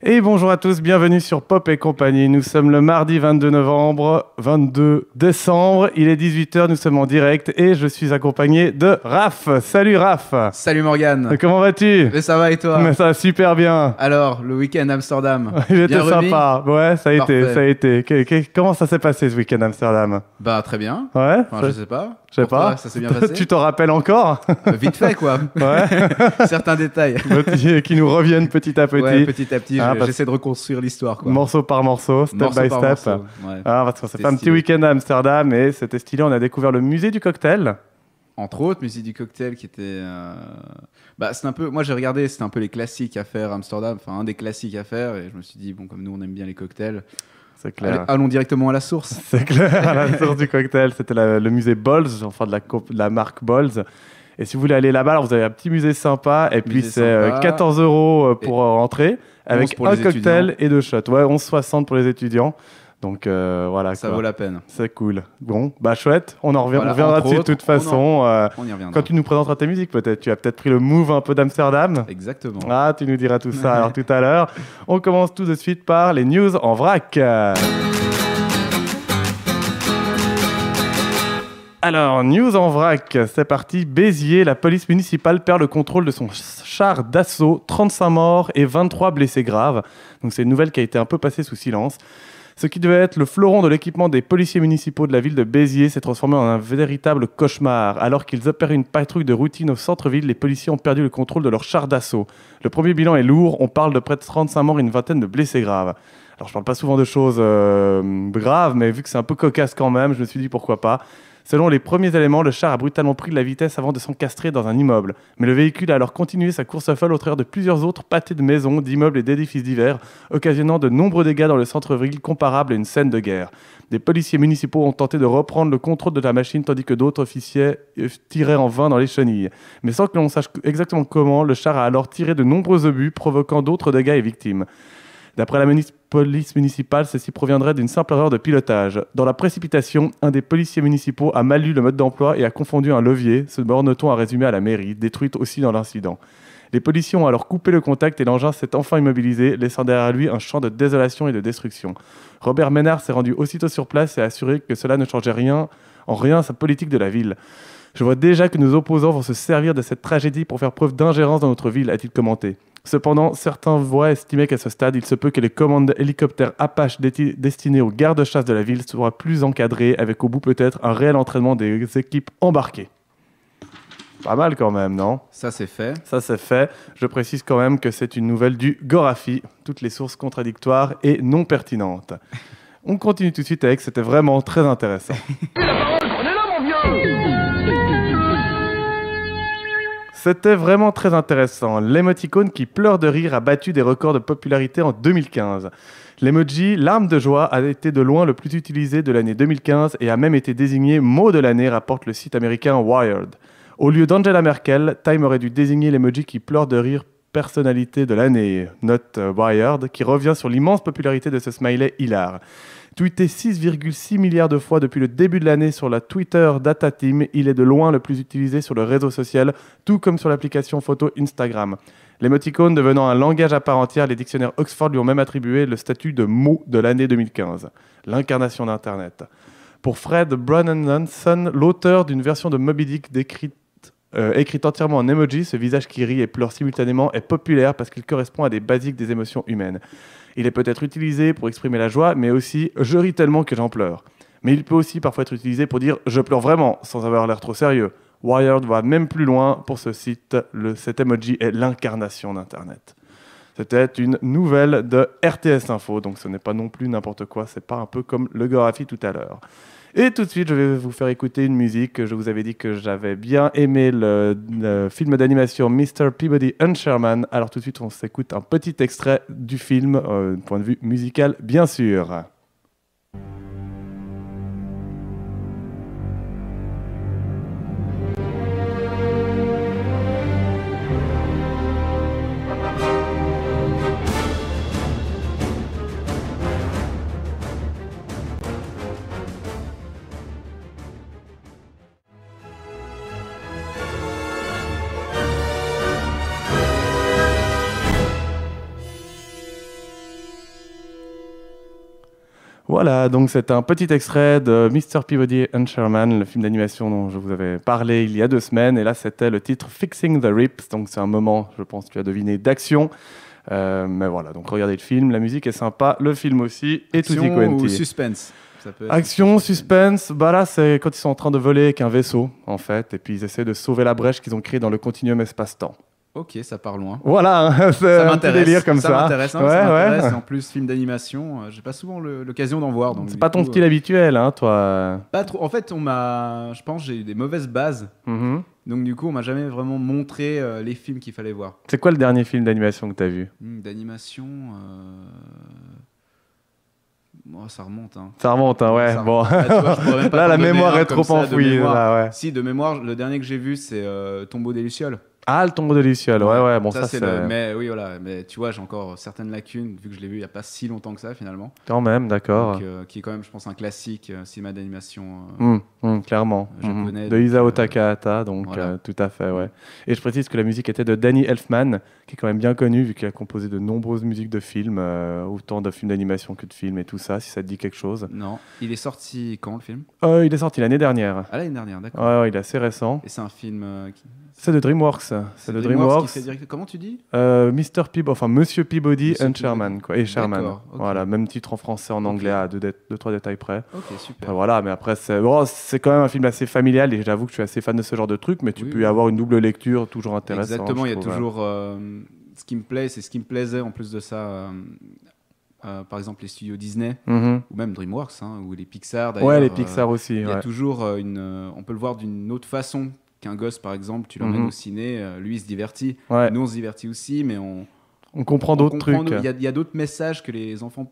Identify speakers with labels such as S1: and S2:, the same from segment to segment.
S1: Et bonjour à tous, bienvenue sur Pop et compagnie. Nous sommes le mardi 22 décembre, il est 18h, nous sommes en direct et je suis accompagné de Raph. Salut Raph.
S2: Salut Morgane.
S1: Comment vas-tu?
S2: Mais ça va et toi?
S1: Mais ça va super bien.
S2: Alors, le week-end à Amsterdam.
S1: Il était
S2: bien remis?
S1: sympa. Ouais, ça a
S2: Parfait.
S1: été. Comment ça s'est passé ce week-end à Amsterdam?
S2: Bah très bien.
S1: Ouais.
S2: Enfin, je sais pas.
S1: Je sais
S2: Pour
S1: pas.
S2: toi, ça s'est bien passé?
S1: Tu t'en rappelles encore?
S2: Vite fait quoi.
S1: Ouais.
S2: Certains détails.
S1: Qui nous reviennent petit à petit.
S2: Ouais, petit à petit,
S1: parce-
S2: j'essaie de reconstruire l'histoire quoi.
S1: Morceau par morceau, step
S2: Morceau
S1: by
S2: par
S1: step.
S2: morceau, ouais.
S1: Ah, parce qu'on s'est
S2: C'était
S1: fait un petit
S2: stylé.
S1: week-end à Amsterdam et c'était stylé. On a découvert le musée du cocktail.
S2: Entre autres, musique du cocktail qui était. Bah, c'est un peu. Moi, j'ai regardé, c'était un peu les classiques à faire à Amsterdam. Enfin, un des classiques à faire. Et je me suis dit, bon, comme nous, on aime bien les cocktails,
S1: C'est clair.
S2: allons directement à la source.
S1: C'est clair, à la source du cocktail, c'était le musée Bolz, enfin de la marque Bolz. Et si vous voulez aller là-bas, alors vous avez un petit musée sympa, et puis
S2: Musée
S1: c'est
S2: sympa.
S1: 14 € pour rentrer, avec
S2: pour
S1: un
S2: les
S1: cocktail
S2: étudiants.
S1: et deux shots. Ouais, 11,60 pour les étudiants. Donc voilà,
S2: Ça
S1: quoi.
S2: vaut la peine.
S1: C'est cool. Bon, bah chouette, on
S2: Voilà,
S1: reviendra
S2: entre
S1: dessus de
S2: autres,
S1: toute façon.
S2: On y reviendra.
S1: Quand tu nous présenteras tes musiques, peut-être. Tu as peut-être pris le move un peu d'Amsterdam.
S2: Exactement.
S1: Ah, tu nous diras tout ça alors tout à l'heure. On commence tout de suite par les news en vrac. Alors, news en vrac, c'est parti. Béziers, la police municipale perd le contrôle de son char d'assaut. 35 morts et 23 blessés graves. Donc c'est une nouvelle qui a été un peu passée sous silence. Ce qui devait être le fleuron de l'équipement des policiers municipaux de la ville de Béziers s'est transformé en un véritable cauchemar. Alors qu'ils opéraient une patrouille de routine au centre-ville, les policiers ont perdu le contrôle de leur char d'assaut. Le premier bilan est lourd, on parle de près de 35 morts et une vingtaine de blessés graves. Alors je parle pas souvent de choses graves, mais vu que c'est un peu cocasse quand même, je me suis dit pourquoi pas. Selon les premiers éléments, le char a brutalement pris de la vitesse avant de s'encastrer dans un immeuble. Mais le véhicule a alors continué sa course folle au travers de plusieurs autres pâtés de maisons, d'immeubles et d'édifices divers, occasionnant de nombreux dégâts dans le centre-ville comparables à une scène de guerre. Des policiers municipaux ont tenté de reprendre le contrôle de la machine tandis que d'autres officiers tiraient en vain dans les chenilles. Mais sans que l'on sache exactement comment, le char a alors tiré de nombreux obus, provoquant d'autres dégâts et victimes. D'après la police municipale, ceci proviendrait d'une simple erreur de pilotage. Dans la précipitation, un des policiers municipaux a mal lu le mode d'emploi et a confondu un levier, se borne-t-on à résumer à la mairie, détruite aussi dans l'incident. Les policiers ont alors coupé le contact et l'engin s'est enfin immobilisé, laissant derrière lui un champ de désolation et de destruction. Robert Ménard s'est rendu aussitôt sur place et a assuré que cela ne changeait en rien sa politique de la ville. Je vois déjà que nos opposants vont se servir de cette tragédie pour faire preuve d'ingérence dans notre ville, a-t-il commenté. Cependant, certains voient estimer qu'à ce stade, il se peut que les commandes d'hélicoptères Apache destinés aux gardes-chasse de la ville soient plus encadrées, avec au bout peut-être un réel entraînement des équipes embarquées. Pas mal quand même, non?
S2: Ça c'est fait.
S1: Ça c'est fait. Je précise quand même que c'est une nouvelle du Gorafi, toutes les sources contradictoires et non pertinentes. On continue tout de suite avec, c'était vraiment très intéressant. C'était vraiment très intéressant. L'émoticône qui pleure de rire a battu des records de popularité en 2015. L'emoji larme de joie a été de loin le plus utilisé de l'année 2015 et a même été désigné mot de l'année, rapporte le site américain Wired. Au lieu d'Angela Merkel, Time aurait dû désigner l'emoji qui pleure de rire personnalité de l'année, note Wired, qui revient sur l'immense popularité de ce smiley hilar. Tweeté 6,6 milliards de fois depuis le début de l'année sur la Twitter Data Team, il est de loin le plus utilisé sur le réseau social, tout comme sur l'application photo Instagram. L'émoticône devenant un langage à part entière, les dictionnaires Oxford lui ont même attribué le statut de mot de l'année 2015, l'incarnation d'Internet. Pour Fred Brunson, l'auteur d'une version de Moby Dick écrite entièrement en emoji, ce visage qui rit et pleure simultanément est populaire parce qu'il correspond à des basiques des émotions humaines. Il est peut-être utilisé pour exprimer la joie, mais aussi « je ris tellement que j'en pleure ». Mais il peut aussi parfois être utilisé pour dire « je pleure vraiment » sans avoir l'air trop sérieux. Wired va même plus loin. Pour ce site, cet emoji est l'incarnation d'Internet. C'était une nouvelle de RTS Info, donc ce n'est pas non plus n'importe quoi, c'est pas un peu comme le Gorafi tout à l'heure. Et tout de suite, je vais vous faire écouter une musique. Je vous avais dit que j'avais bien aimé le film d'animation Mr. Peabody and Sherman. Alors tout de suite, on s'écoute un petit extrait du film, d'un point de vue musical, bien sûr. Voilà, donc c'est un petit extrait de Mr. Peabody and Sherman, le film d'animation dont je vous avais parlé il y a 2 semaines. Et là, c'était le titre Fixing the Rips. Donc c'est un moment, je pense, tu as deviné, d'action. Mais voilà, donc regardez le film, la musique est sympa, le film aussi, et tutti
S2: Action
S1: quanti.
S2: ou suspense. Ça peut être
S1: Action, suspense, bah là c'est quand ils sont en train de voler avec un vaisseau en fait, et puis ils essaient de sauver la brèche qu'ils ont créée dans le continuum espace-temps.
S2: Ok, ça part loin.
S1: Voilà, c'est
S2: Ça
S1: un petit délire comme ça.
S2: Ça m'intéresse, hein,
S1: Ouais,
S2: ça
S1: ouais.
S2: m'intéresse. Et en plus, film d'animation, j'ai pas souvent l'occasion d'en voir. Donc
S1: C'est
S2: du
S1: pas ton
S2: coup,
S1: style habituel, hein, toi.
S2: pas trop. En fait, je pense, j'ai eu des mauvaises bases.
S1: Mhm.
S2: Donc du coup, on m'a jamais vraiment montré les films qu'il fallait voir.
S1: C'est quoi le dernier film d'animation que t'as vu?
S2: D'animation, ça remonte. Hein.
S1: Ça remonte, hein, ouais.
S2: Ça
S1: Bon.
S2: remonte. Là, tu vois, je pourrais même pas
S1: Là,
S2: t'en
S1: la
S2: donner
S1: mémoire
S2: un
S1: est
S2: comme
S1: trop
S2: ça, de
S1: enfouie.
S2: mémoire.
S1: Là, ouais.
S2: Si, de mémoire, le dernier que j'ai vu, c'est Tombeau des Lucioles.
S1: Ah, le tombeau de Luciole, ouais. Bon, ça
S2: c'est
S1: c'est.
S2: Mais oui, voilà. Mais tu vois, j'ai encore certaines lacunes, vu que je l'ai vu il n'y a pas si longtemps que ça, finalement.
S1: Quand même, d'accord.
S2: Donc, qui est quand même, je pense, un classique cinéma d'animation.
S1: Clairement.
S2: Japonais,
S1: De
S2: donc,
S1: Isao Takahata, donc
S2: voilà.
S1: tout à fait, ouais. Et je précise que la musique était de Danny Elfman, qui est quand même bien connu, vu qu'il a composé de nombreuses musiques de films, autant de films d'animation que de films et tout ça, si ça te dit quelque chose.
S2: Non. Il est sorti quand, le film?
S1: Il est sorti l'année dernière.
S2: Ah, l'année dernière, d'accord.
S1: Ouais, il est assez récent.
S2: Et c'est un film
S1: C'est de DreamWorks. C'est de DreamWorks.
S2: qui fait direct... Comment tu dis?
S1: Monsieur Peabody
S2: Monsieur
S1: and
S2: Peabody.
S1: Sherman, quoi. Et Sherman.
S2: D'accord, ok.
S1: Voilà, même titre en français, en anglais, à 2-3 détails près.
S2: Ok, super.
S1: Après, voilà, mais après, c'est quand même un film assez familial et j'avoue que je suis assez fan de ce genre de truc, mais tu
S2: Oui,
S1: peux y
S2: oui.
S1: avoir une double lecture toujours intéressante.
S2: Exactement, il y a
S1: je trouve.
S2: toujours ce qui me plaît, c'est ce qui me plaisait en plus de ça. Par exemple, les studios Disney
S1: Mhm.
S2: ou même DreamWorks ou les Pixar d'ailleurs.
S1: Ouais, les Pixar aussi.
S2: Il y a
S1: Ouais.
S2: toujours on peut le voir d'une autre façon qu'un gosse, par exemple. Tu l'emmènes
S1: Mhm.
S2: au ciné, lui il se divertit.
S1: Ouais.
S2: Nous on se divertit aussi, mais on
S1: On comprend d'autres
S2: comprend,
S1: trucs.
S2: Il y a d'autres messages que les enfants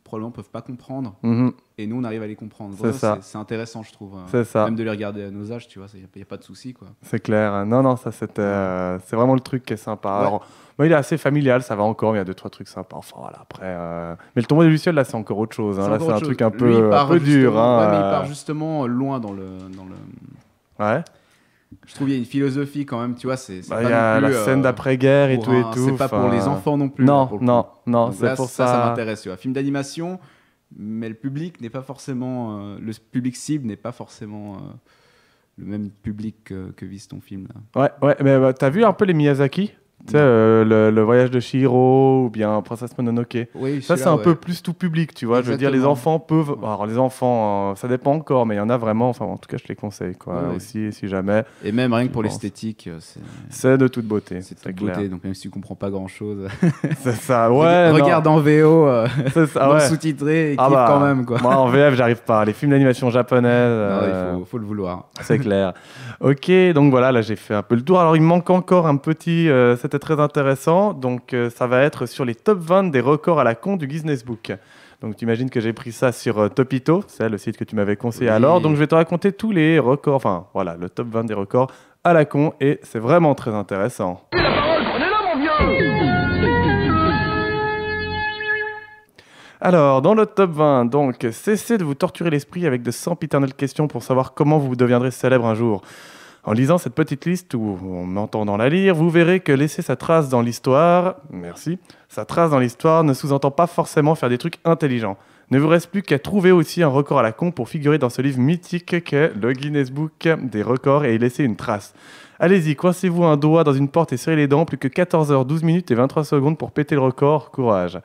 S2: probablement peuvent pas comprendre.
S1: Mhm.
S2: Et nous, on arrive à les comprendre.
S1: C'est ça.
S2: C'est intéressant, je trouve.
S1: C'est ça.
S2: Même de les regarder à nos âges, tu vois, il n'y a pas de souci, quoi.
S1: C'est clair. Non, ça c'était. C'est vraiment le truc qui est sympa.
S2: Ouais.
S1: Alors, moi, il est assez familial, ça va encore, mais il y a 2-3 trucs sympas. Enfin, voilà, après. Mais le tombeau des Lucioles, là, c'est encore autre chose. Hein.
S2: C'est
S1: Là,
S2: encore
S1: c'est un
S2: autre
S1: truc
S2: chose.
S1: un
S2: Lui, il
S1: peu,
S2: part
S1: dur.
S2: justement-
S1: Hein.
S2: ouais, mais il part justement loin dans le.
S1: Ouais.
S2: Je trouve qu'il y a une philosophie quand même, tu vois. C'est
S1: Bah,
S2: pas
S1: il y a
S2: non plus,
S1: la scène d'après-guerre et
S2: pour
S1: tout et
S2: un-
S1: tout.
S2: C'est pas pour les enfants non plus.
S1: Non,
S2: pour le coup.
S1: non,
S2: Donc
S1: c'est
S2: là,
S1: pour
S2: ça
S1: ça.
S2: m'intéresse, tu vois. Film d'animation, mais le public n'est pas forcément. Le public cible n'est pas forcément le même public que vise ton film. Là.
S1: Ouais, mais t'as vu un peu les Miyazaki? Tu sais, le voyage de Chihiro ou bien Princesse Mononoke.
S2: Oui,
S1: Ça, c'est un peu plus tout public, tu vois. Je veux dire, les
S2: Exactement.
S1: enfants peuvent. Alors, les enfants, ça dépend encore, mais il y en a vraiment. Enfin, en tout cas, je les conseille, quoi.
S2: Ouais.
S1: Aussi, si jamais.
S2: Et même rien que pour
S1: Je pense.
S2: l'esthétique,
S1: C'est de toute beauté.
S2: c'est
S1: C'est
S2: toute
S1: clair.
S2: beauté. Donc même si tu comprends pas grand chose,
S1: C'est ça, ouais.
S2: regarde en VO,
S1: C'est ça,
S2: non
S1: ouais.
S2: sous-titré et
S1: Ah
S2: kiffe
S1: bah,
S2: quand même, quoi.
S1: Moi, en VF, j'arrive pas. Les films d'animation japonaises.
S2: Non, il faut le vouloir.
S1: C'est clair. Ok, donc voilà, là j'ai fait un peu le tour. Alors il me manque encore un petit, c'était très intéressant. Donc ça va être sur les top 20 des records à la con du Guinness Book. Donc tu imagines que j'ai pris ça sur Topito, c'est le site que tu m'avais conseillé
S2: Oui.
S1: alors. Donc je vais te raconter tous les records, enfin voilà, le top 20 des records à la con et c'est vraiment très intéressant. Alors, dans le top 20, donc, cessez de vous torturer l'esprit avec de sempiternelles questions pour savoir comment vous deviendrez célèbre un jour. En lisant cette petite liste ou en entendant la lire, vous verrez que laisser sa trace dans l'histoire, sa trace dans l'histoire ne sous-entend pas forcément faire des trucs intelligents. Ne vous reste plus qu'à trouver aussi un record à la con pour figurer dans ce livre mythique qu'est le Guinness Book des records et y laisser une trace. Allez-y, coincez-vous un doigt dans une porte et serrez les dents, plus que 14h, 12 minutes et 23 secondes pour péter le record. Courage.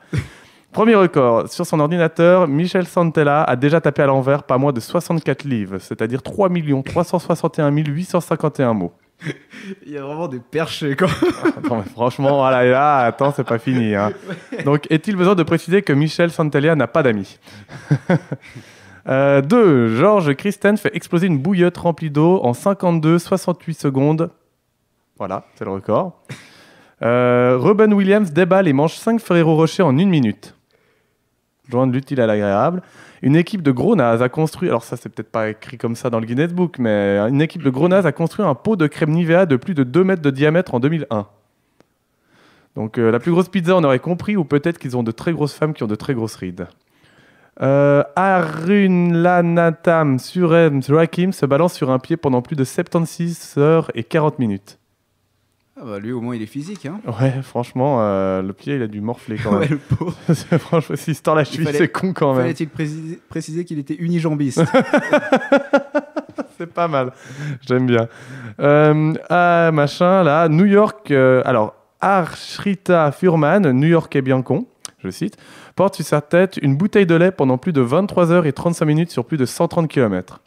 S1: Premier record, sur son ordinateur, Michel Santella a déjà tapé à l'envers pas moins de 64 livres, c'est-à-dire 3 361 851 mots.
S2: Il y a vraiment des perchés, quoi.
S1: Non, mais franchement, voilà, et là, attends, c'est pas fini. Hein. Donc, est-il besoin de préciser que Michel Santella n'a pas d'amis? 2. Georges Christen fait exploser une bouillotte remplie d'eau en 52,68 secondes. Voilà, c'est le record. Robin Williams déballe et mange 5 Ferrero Rocher en 1 minute. Joindre l'utile à l'agréable. Une équipe de gros nazes a construit, alors ça c'est peut-être pas écrit comme ça dans le Guinness Book, mais une équipe de gros nazes a construit un pot de crème Nivea de plus de 2 mètres de diamètre en 2001. Donc la plus grosse pizza on aurait compris, ou peut-être qu'ils ont de très grosses femmes qui ont de très grosses rides. Arunlanatam Surem Rakim se balance sur un pied pendant plus de 76 heures et 40 minutes.
S2: Ah bah lui, au moins, il est physique. Hein.
S1: Ouais, franchement, le pied, il a dû morfler quand
S2: Ouais,
S1: même.
S2: le pauvre.
S1: Franchement, s'il se tord la cheville,
S2: fallait-
S1: c'est con quand même.
S2: Fallait-il préciser qu'il était unijambiste?
S1: C'est pas mal. J'aime bien. Machin, là, New York. Alors, Arshrita Furman, New-Yorkais bien con, je cite, porte sur sa tête une bouteille de lait pendant plus de 23 heures et 35 minutes sur plus de 130 km.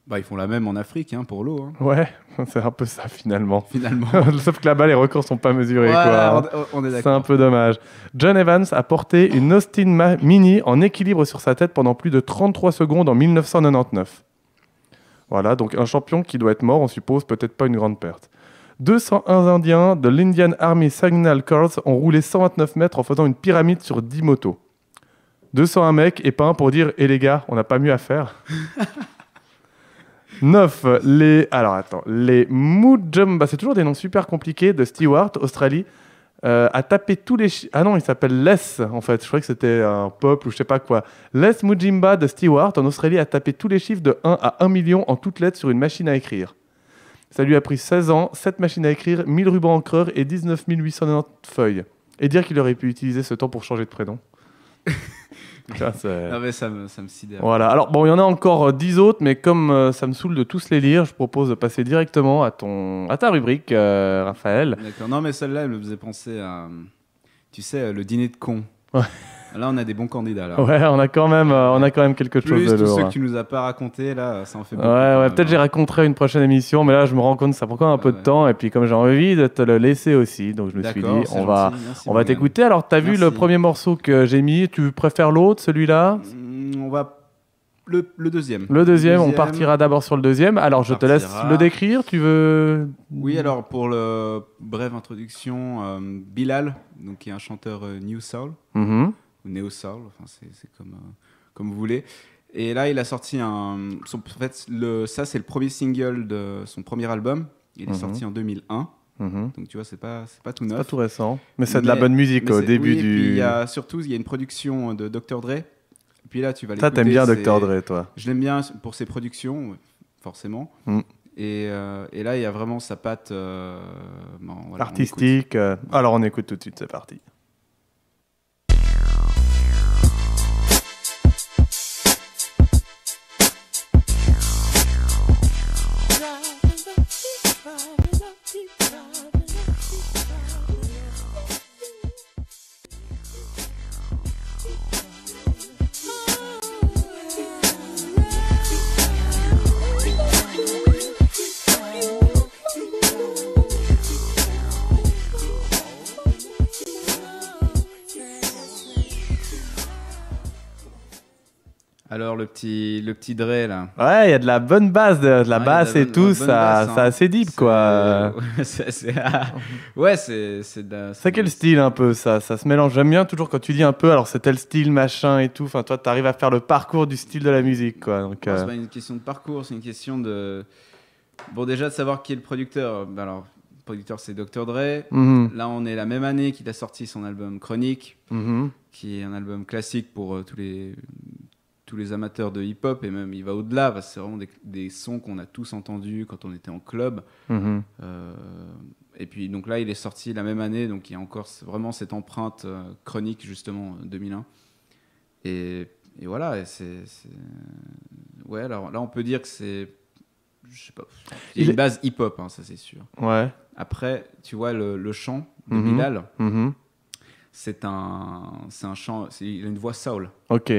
S2: Bah, ils font la même en Afrique hein, pour l'eau. Hein.
S1: Ouais, c'est un peu ça finalement.
S2: Finalement.
S1: Sauf que là-bas, les records sont pas mesurés.
S2: Ouais,
S1: Quoi, hein.
S2: on est
S1: C'est
S2: d'accord.
S1: un peu dommage. John Evans a porté une Austin Mini en équilibre sur sa tête pendant plus de 33 secondes en 1999. Voilà, donc un champion qui doit être mort, on suppose, peut-être pas une grande perte. 201 Indiens de l'Indian Army Signal Corps ont roulé 129 mètres en faisant une pyramide sur 10 motos. 201 mecs et pas un pour dire « Eh les gars, on n'a pas mieux à faire ». 9. Les Mujumba, c'est toujours des noms super compliqués, de Stewart, Australie, a tapé tous les... Ah non, il s'appelle Les, en fait. Je croyais que c'était un peuple ou je sais pas quoi. Les Mujimba de Stewart, en Australie, a tapé tous les chiffres de 1 à 1 million en toutes lettres sur une machine à écrire. Ça lui a pris 16 ans, 7 machines à écrire, 1000 rubans encreurs et 19 890 feuilles. Et dire qu'il aurait pu utiliser ce temps pour changer de prénom. Ça,
S2: Ah mais ça me sidère.
S1: voilà. Alors, bon, il y en a encore 10 autres, mais comme ça me saoule de tous les lire, je propose de passer directement à ta rubrique, Raphaël.
S2: D'accord. Non, mais celle-là, elle me faisait penser à, tu sais, le dîner de cons.
S1: Ouais.
S2: Là, on a des bons candidats. Là.
S1: Ouais, on a quand même quelque chose
S2: Plus
S1: de
S2: tous
S1: lourd.
S2: ceux que tu nous as pas raconté, là, ça en fait beaucoup.
S1: Ouais, peut-être j'y raconterai une prochaine émission, mais là, je me rends compte que ça prend quand même un peu de temps, et puis comme j'ai envie de te le laisser aussi, donc je me suis dit, on va t'écouter. Alors, t'as vu le premier morceau que j'ai mis, tu préfères l'autre, celui-là?
S2: On va... Le deuxième.
S1: Le deuxième, on partira d'abord sur le deuxième. Alors, je te laisse le décrire, tu veux?
S2: Oui, alors, pour le brève introduction, Bilal, donc, qui est un chanteur New Soul, ou Neo Soul, enfin, c'est comme vous voulez. Et là, il a sorti en fait, ça, c'est le premier single de son premier album. Il est sorti en 2001. Donc, tu vois, c'est pas tout neuf.
S1: C'est pas tout récent. Mais c'est de la bonne musique au début
S2: du...
S1: du...
S2: Et puis, surtout, il y a une production de Dr. Dre. Et puis là, tu vas l'écouter.
S1: Ça, t'aimes bien Dr. Dre, toi?
S2: Je l'aime bien pour ses productions, forcément. Et là, il y a vraiment sa patte... voilà,
S1: artistique. Alors, on écoute tout de suite, c'est parti.
S2: Alors, le petit Dre, là.
S1: Ouais, il y a de la bonne base, de la basse et tout, ça, c'est assez deep, quoi.
S2: Ouais, c'est de...
S1: C'est quel style, un peu, ça se mélange. J'aime bien toujours quand tu dis un peu, alors c'est tel style, machin et tout. Enfin, toi, t'arrives à faire le parcours du style de la musique, quoi. Donc,
S2: c'est pas une question de parcours, c'est une question de... Bon, déjà, de savoir qui est le producteur. Alors, le producteur, c'est Dr. Dre. Là, on est la même année qu'il a sorti son album Chronique, qui est un album classique pour tous les amateurs de hip-hop, et même il va au-delà, parce que c'est vraiment des sons qu'on a tous entendus quand on était en club. Et puis donc là, il est sorti la même année, donc il y a encore vraiment cette empreinte chronique, justement, 2001. Et voilà, ouais, alors là, on peut dire que c'est... Je sais pas, il y a une base hip-hop, hein, ça c'est sûr.
S1: Ouais.
S2: Après, tu vois, le chant de Bilal, c'est un chant, il a une voix soul.
S1: Ok.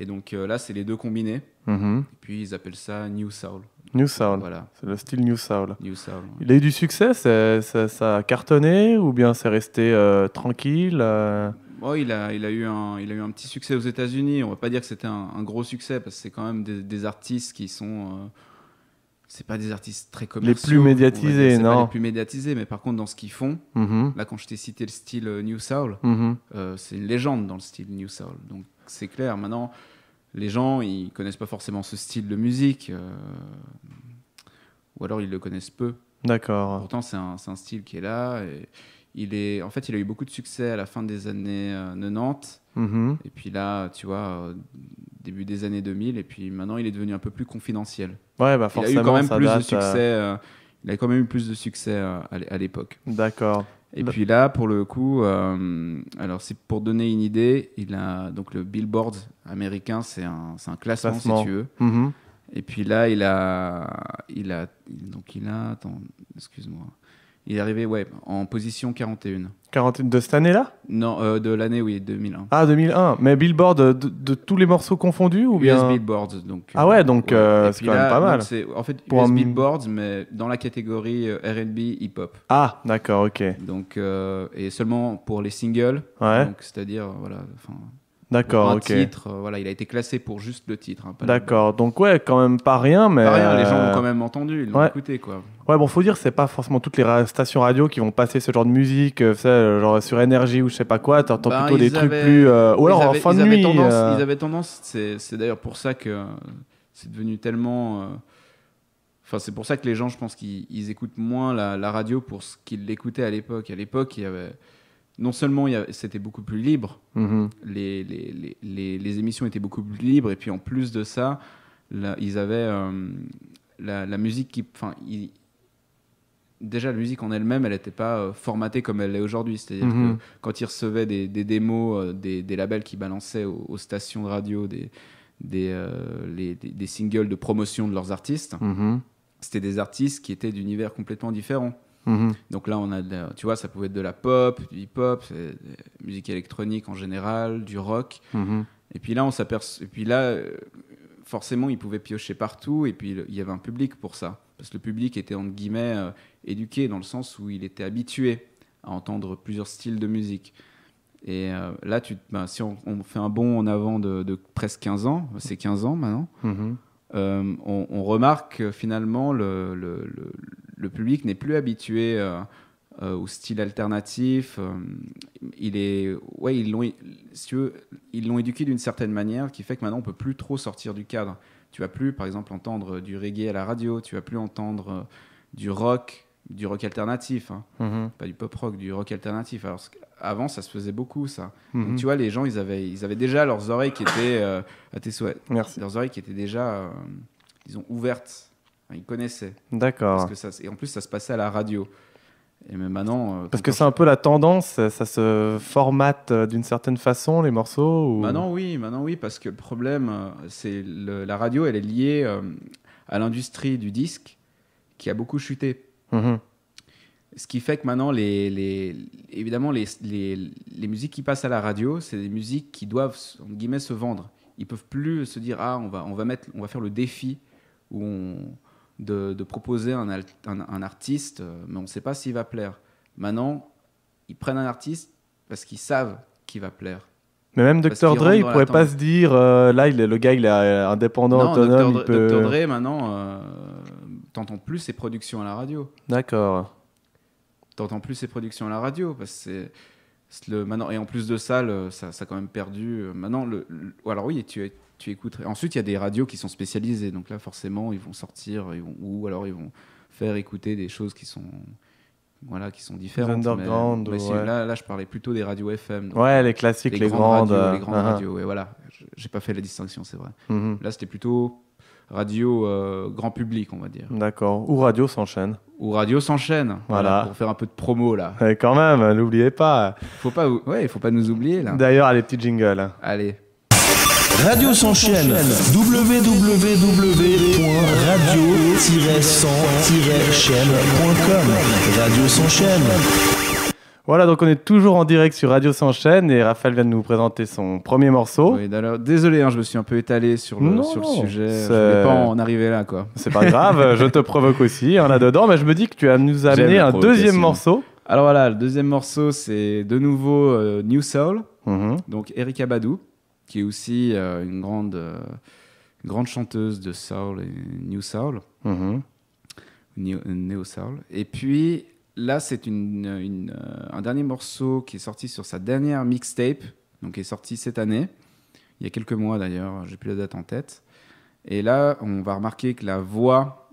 S2: Et donc là, c'est les deux combinés. Et puis ils appellent ça New Soul.
S1: New Soul.
S2: Voilà.
S1: C'est le style New Soul.
S2: New Soul. Ouais.
S1: Il a eu du succès, ça a cartonné ou bien c'est resté tranquille
S2: Oh, il a eu un petit succès aux États-Unis. On va pas dire que c'était un gros succès parce que c'est quand même des artistes qui sont. C'est pas des artistes très commerciaux.
S1: Les plus médiatisés,
S2: c'est
S1: non.
S2: pas les plus médiatisés, mais par contre, dans ce qu'ils font, là, quand je t'ai cité le style New Soul, c'est une légende dans le style New Soul. Donc, c'est clair. Maintenant, les gens, ils connaissent pas forcément ce style de musique, ou alors ils le connaissent peu.
S1: D'accord.
S2: Pourtant, c'est un style qui est là. Et en fait, il a eu beaucoup de succès à la fin des années 90. Et puis là, tu vois, début des années 2000. Et puis maintenant, il est devenu un peu plus confidentiel.
S1: Ouais, bah forcément,
S2: il a eu quand même plus
S1: date,
S2: de succès. il a quand même eu plus de succès à l'époque.
S1: D'accord.
S2: Et puis là, pour le coup, alors c'est pour donner une idée, il a donc le Billboard américain, c'est un classement si tu veux.
S1: Mm-hmm.
S2: Et puis là, attends, excuse-moi. Il est arrivé en position 41.
S1: 41 de cette année-là?
S2: Non, de l'année, oui, 2001.
S1: Ah, 2001. Mais Billboard, de tous les morceaux confondus ou bien
S2: US Billboard. Donc,
S1: ah ouais, donc c'est quand même pas mal.
S2: En fait, pour US Billboard, mais dans la catégorie R&B hip-hop.
S1: Ah, d'accord, ok.
S2: Donc, et seulement pour les singles.
S1: Ouais.
S2: Donc, c'est-à-dire, voilà...
S1: D'accord, ok.
S2: Titre, il a été classé pour juste le titre. Hein,
S1: d'accord, donc ouais, quand même pas rien, mais...
S2: Pas rien, les gens l'ont quand même entendu, ils l'ont écouté, quoi.
S1: Ouais, bon, faut dire, c'est pas forcément toutes les stations radio qui vont passer ce genre de musique, genre sur Énergie ou je sais pas quoi, t'entends plutôt des trucs plus... ou alors en fin de nuit.
S2: Ils avaient tendance, c'est d'ailleurs pour ça que c'est devenu tellement... Enfin, c'est pour ça que les gens, je pense qu'ils écoutent moins la radio pour ce qu'ils l'écoutaient à l'époque. À l'époque, il y avait... Non seulement c'était beaucoup plus libre, les émissions étaient beaucoup plus libres, et puis en plus de ça, ils avaient la musique qui... Déjà, la musique en elle-même, elle n'était pas formatée comme elle l'est aujourd'hui. C'est-à-dire que quand ils recevaient des démos, des labels qui balançaient aux stations de radio des singles de promotion de leurs artistes, c'était des artistes qui étaient d'univers complètement différents. Donc là, on a, tu vois, ça pouvait être de la pop, du hip-hop, musique électronique en général, du rock. Et puis là, forcément, ils pouvaient piocher partout. Et puis, il y avait un public pour ça. Parce que le public était, entre guillemets, éduqué dans le sens où il était habitué à entendre plusieurs styles de musique. Et là, si on fait un bond en avant de presque 15 ans, c'est 15 ans maintenant, on remarque que finalement, le public n'est plus habitué au style alternatif. Ils l'ont éduqué d'une certaine manière qui fait que maintenant, on ne peut plus trop sortir du cadre. Tu vas plus, par exemple, entendre du reggae à la radio, tu vas plus entendre du rock alternatif, pas du pop rock, du rock alternatif. Alors, avant, ça se faisait beaucoup, ça. Donc, tu vois, les gens, ils avaient déjà leurs oreilles qui étaient à tes souhaits.
S1: Merci.
S2: Leurs oreilles qui étaient déjà, disons, ouvertes. Ils connaissaient.
S1: D'accord.
S2: Et en plus, ça se passait à la radio. Et même maintenant...
S1: parce que c'est un peu la tendance, ça se formate d'une certaine façon, les morceaux ou...
S2: Maintenant, oui, parce que le problème, c'est la radio, elle est liée à l'industrie du disque qui a beaucoup chuté. Ce qui fait que maintenant, évidemment, les musiques qui passent à la radio, c'est des musiques qui doivent, entre guillemets, se vendre. Ils peuvent plus se dire, on va faire le défi de proposer un artiste, mais on ne sait pas s'il va plaire. Maintenant, ils prennent un artiste parce qu'ils savent qu'il va plaire.
S1: Mais même Dr. Dre, il ne pourrait pas se dire, là, le gars, il est indépendant, autonome.
S2: Dr. Dre, maintenant, t'entends plus ses productions à la radio.
S1: D'accord.
S2: T'entends plus ses productions à la radio, parce que maintenant, et en plus de ça, ça a quand même perdu. Maintenant, alors oui, tu écouterais. Ensuite, il y a des radios qui sont spécialisées, donc là, forcément, ils vont sortir, ou alors ils vont faire écouter des choses qui sont différentes.
S1: Underground.
S2: Là, je parlais plutôt des radios FM. Donc,
S1: les classiques, les grandes
S2: radios. Et voilà, j'ai pas fait la distinction, c'est vrai. Là, c'était plutôt radio grand public, on va dire.
S1: D'accord. Ou Radio s'enchaîne.
S2: Voilà. Pour faire un peu de promo, là.
S1: Et quand même, n'oubliez pas.
S2: Faut pas nous oublier, là.
S1: D'ailleurs, les petits jingles.
S2: Allez.
S3: Radio s'enchaîne. www.radio-100-chaîne.com. Radio s'enchaîne.
S1: Voilà, donc on est toujours en direct sur Radio s'enchaîne et Raphaël vient de nous présenter son premier morceau.
S2: Oui, désolé, je me suis un peu étalé sur le sujet. Je voulais pas en arriver là, quoi.
S1: C'est pas grave, je te provoque aussi. On a dedans, mais je me dis que tu as nous amené un deuxième morceau.
S2: Alors voilà, le deuxième morceau, c'est de nouveau New Soul, donc Erykah Badu, qui est aussi une grande chanteuse de soul et New Soul, Neo Soul. Et puis là, c'est un dernier morceau qui est sorti sur sa dernière mixtape, donc qui est sorti cette année, il y a quelques mois d'ailleurs, j'ai plus la date en tête. Et là, on va remarquer que la voix,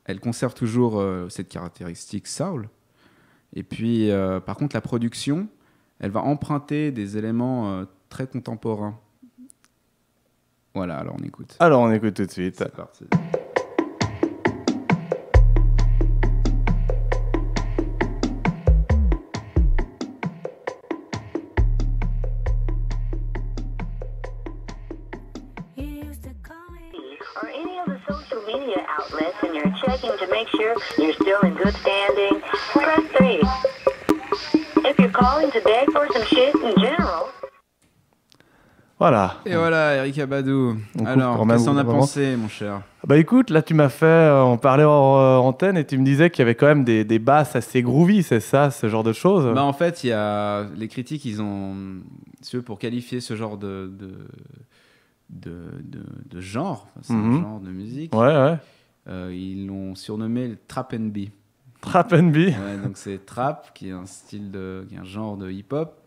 S2: elle conserve toujours cette caractéristique soul. Et puis, par contre, la production, elle va emprunter des éléments très contemporains. Voilà, alors on écoute.
S1: Alors on écoute tout de suite.
S2: C'est parti.
S4: or any of the social media outlets and you're checking to make sure you're still in good standing, press 3. If you're calling to beg for some shit in general...
S1: Voilà.
S2: Et voilà, Erykah Badu. Alors, qu'est-ce qu'on a pensé, mon cher?
S1: Bah écoute, là tu m'as fait, on parlait en antenne et tu me disais qu'il y avait quand même des basses assez groovy, c'est ça, ce genre de choses?
S2: Bah en fait, il y a les critiques, ils ont, pour qualifier ce genre de genre, c'est un genre de musique.
S1: Ouais.
S2: Ils l'ont surnommé le Trap and B.
S1: Trap and B.
S2: Ouais, donc c'est trap qui est un qui est un genre de hip-hop,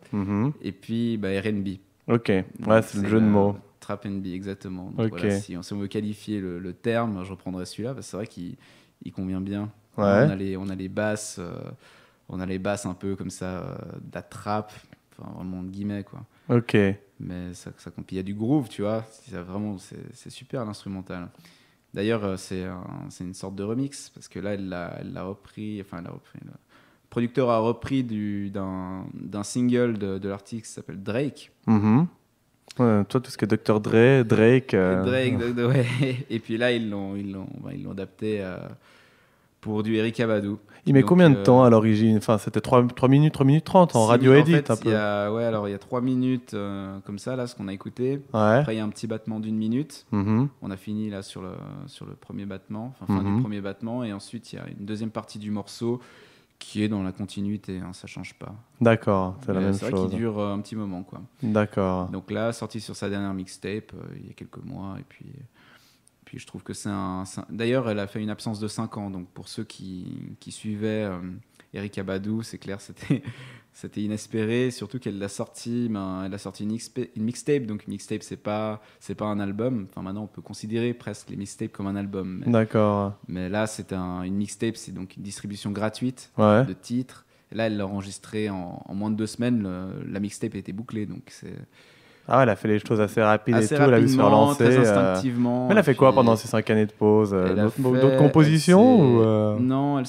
S2: et puis bah, R&B.
S1: Ok,
S2: donc,
S1: ouais, c'est le jeu de mots.
S2: Trap and B, exactement. Donc, voilà, si on veut qualifier le terme, je reprendrai celui-là, parce que c'est vrai qu'il convient bien.
S1: Ouais.
S2: On a les basses, un peu comme ça, de la trap, enfin vraiment de guillemets quoi.
S1: Ok.
S2: Mais il y a du groove, tu vois. C'est super l'instrumental. D'ailleurs, c'est une sorte de remix parce que là, elle l'a repris. Le producteur a repris d'un single de l'artiste qui s'appelle Drake.
S1: Ouais, toi, tout ce que Dr. Dre, Drake.
S2: Ouais. Et puis là, ils l'ont adapté pour du Erykah Badu.
S1: Il met combien de temps à l'origine? Enfin, c'était 3 minutes 30 en radio edit,
S2: en fait,
S1: un peu.
S2: Il y a 3 minutes comme ça, là, ce qu'on a écouté.
S1: Ouais.
S2: Après, il y a un petit battement d'1 minute. On a fini là sur le premier battement, fin du premier battement. Et ensuite, il y a une deuxième partie du morceau qui est dans la continuité, hein, ça change pas.
S1: D'accord, c'est la même chose.
S2: C'est vrai qu'il dure un petit moment, quoi.
S1: D'accord.
S2: Donc là, sorti sur sa dernière mixtape, il y a quelques mois, et puis je trouve que D'ailleurs, elle a fait une absence de 5 ans, donc pour ceux qui suivaient Erykah Badu, c'est clair, c'était inespéré, surtout qu'elle l'a sorti, elle a sorti une mixtape, donc une mixtape, c'est pas un album. Enfin, maintenant, on peut considérer presque les mixtapes comme un album.
S1: D'accord.
S2: Mais là, une mixtape, c'est donc une distribution gratuite de titres. Et là, elle l'a enregistré en moins de 2 semaines. La mixtape était bouclée, donc c'est...
S1: Ah ouais, elle a fait les choses assez rapides
S2: assez
S1: et tout, elle a vu se relancer.
S2: Très instinctivement.
S1: Mais elle a fait quoi pendant ces 5 années de pause? D'autres compositions
S2: Non, elle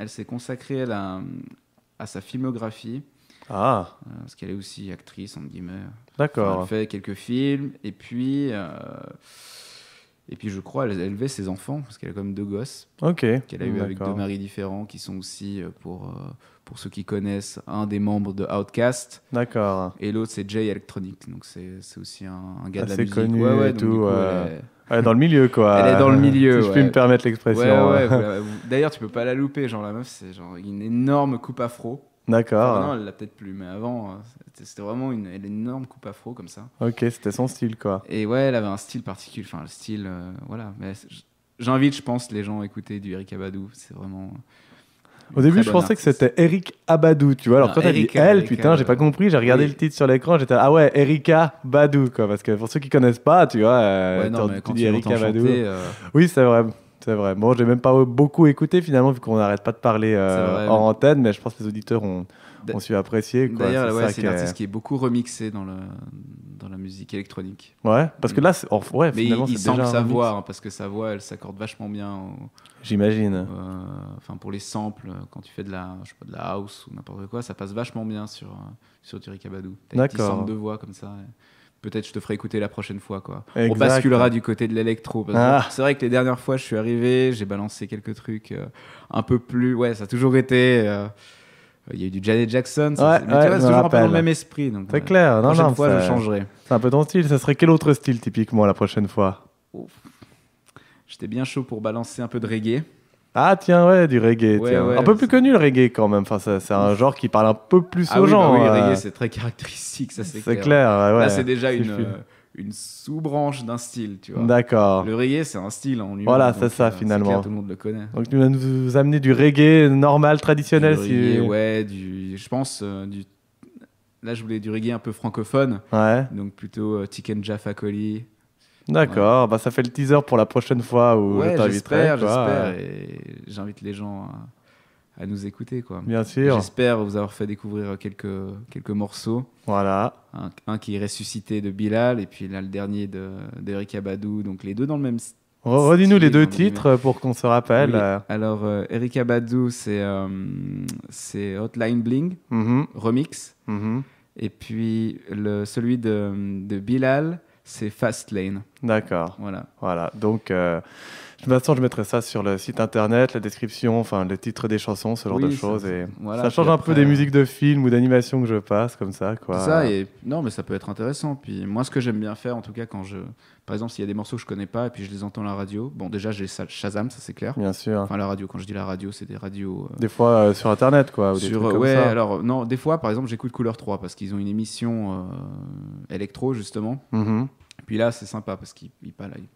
S2: s'est consacrée à sa filmographie.
S1: Ah.
S2: Parce qu'elle est aussi actrice, entre guillemets.
S1: D'accord.
S2: Elle fait quelques films, et puis je crois elle a élevé ses enfants, parce qu'elle a quand même 2 gosses.
S1: Ok.
S2: Qu'elle a eu avec 2 maris différents, qui sont aussi, pour ceux qui connaissent, un des membres de Outkast.
S1: D'accord.
S2: Et l'autre, c'est Jay Electronic, donc c'est aussi un gars
S1: assez
S2: de la musique.
S1: Connu
S2: ouais,
S1: et
S2: donc,
S1: tout.
S2: du coup,
S1: elle est dans le milieu, quoi.
S2: Elle est dans le milieu,
S1: si je puis me permettre l'expression.
S2: Ouais. D'ailleurs, tu peux pas la louper. Genre, la meuf, c'est genre une énorme coupe afro.
S1: D'accord.
S2: Enfin, non, elle l'a peut-être plus, mais avant, c'était vraiment une énorme coupe afro comme ça.
S1: Ok, c'était son style, quoi.
S2: Et ouais, elle avait un style particulier. Enfin, le style, voilà. Mais j'invite, je pense, les gens à écouter du Erykah Badu. C'est vraiment.
S1: Au début, je pensais que c'était Eric Abadou, tu vois. Alors, quand t'as dit elle, putain, j'ai pas compris. J'ai regardé le titre sur l'écran, j'étais ah ouais, Erykah Badu, quoi. Parce que pour ceux qui connaissent pas, tu vois,
S2: ouais, non, mais quand tu dis Erykah Badu.
S1: Oui, c'est vrai. C'est vrai. Bon, j'ai même pas beaucoup écouté finalement, vu qu'on n'arrête pas de parler en antenne, mais je pense que les auditeurs ont su apprécier. Quoi.
S2: D'ailleurs, c'est une artiste qui est beaucoup remixée dans la musique électronique.
S1: Ouais, parce que là, ouais,
S2: mais
S1: finalement,
S2: il
S1: c'est
S2: semble
S1: déjà
S2: sa voix, hein, parce que sa voix, elle s'accorde vachement bien.
S1: J'imagine.
S2: Enfin, pour les samples, quand tu fais de la house ou n'importe quoi, ça passe vachement bien sur du Erykah Badu. T'as un petit sample de voix comme ça. Peut-être je te ferai écouter la prochaine fois, quoi.
S1: Exact.
S2: On basculera du côté de l'électro. C'est vrai que les dernières fois, je suis arrivé, j'ai balancé quelques trucs un peu plus. Ouais, ça a toujours été. Il y a eu du Janet Jackson. Mais tu vois, c'est toujours un peu dans le même esprit. Donc,
S1: c'est clair.
S2: La prochaine fois, je changerai.
S1: C'est un peu ton style. Ça serait quel autre style, typiquement, la prochaine fois?
S2: J'étais bien chaud pour balancer un peu de reggae.
S1: Ah tiens, ouais, du reggae.
S2: Ouais,
S1: tiens.
S2: ouais,
S1: un peu plus connu le reggae quand même. Enfin, c'est un genre qui parle un peu plus aux gens.
S2: Oui, le reggae, c'est très caractéristique, ça c'est clair.
S1: C'est clair, ouais.
S2: Là, c'est déjà une sous-branche d'un style, tu vois.
S1: D'accord.
S2: Le reggae, c'est un style en lui-même.
S1: Voilà, c'est ça finalement.
S2: Clair, tout le monde le connaît.
S1: Donc tu vas nous amener du reggae normal, traditionnel.
S2: Du reggae, ouais, je pense, là je voulais du reggae un peu francophone.
S1: Ouais.
S2: Donc plutôt Tiken Jah Fakoly.
S1: D'accord, bah ça fait le teaser pour la prochaine fois où je t'inviterai.
S2: J'espère, et j'invite les gens à nous écouter, quoi.
S1: Bien sûr.
S2: J'espère vous avoir fait découvrir quelques morceaux.
S1: Voilà.
S2: Un qui est ressuscité de Bilal, et puis là le dernier de Erykah Badu, donc les deux dans le même style.
S1: Redis-nous les 2 titres pour qu'on se rappelle.
S2: Oui. Alors Erykah Badu, c'est Hotline Bling, remix. Et puis celui de Bilal, c'est Fastlane.
S1: D'accord.
S2: Voilà.
S1: Donc, de toute façon, je mettrai ça sur le site internet, la description, enfin le titre des chansons, ce genre de choses. Ça change un peu des musiques de films ou d'animation que je passe, comme ça, quoi.
S2: C'est ça, non, mais ça peut être intéressant. Puis moi, ce que j'aime bien faire, en tout cas, par exemple, s'il y a des morceaux que je connais pas et puis je les entends à la radio, bon, déjà, j'ai Shazam, ça c'est clair.
S1: Bien sûr.
S2: Enfin, la radio, quand je dis la radio, c'est des radios.
S1: Des fois sur internet, quoi. Ou des trucs comme ça.
S2: Alors, non, des fois, par exemple, j'écoute Couleur 3 parce qu'ils ont une émission électro, justement.
S1: Mm-hmm.
S2: Puis là, c'est sympa parce qu'ils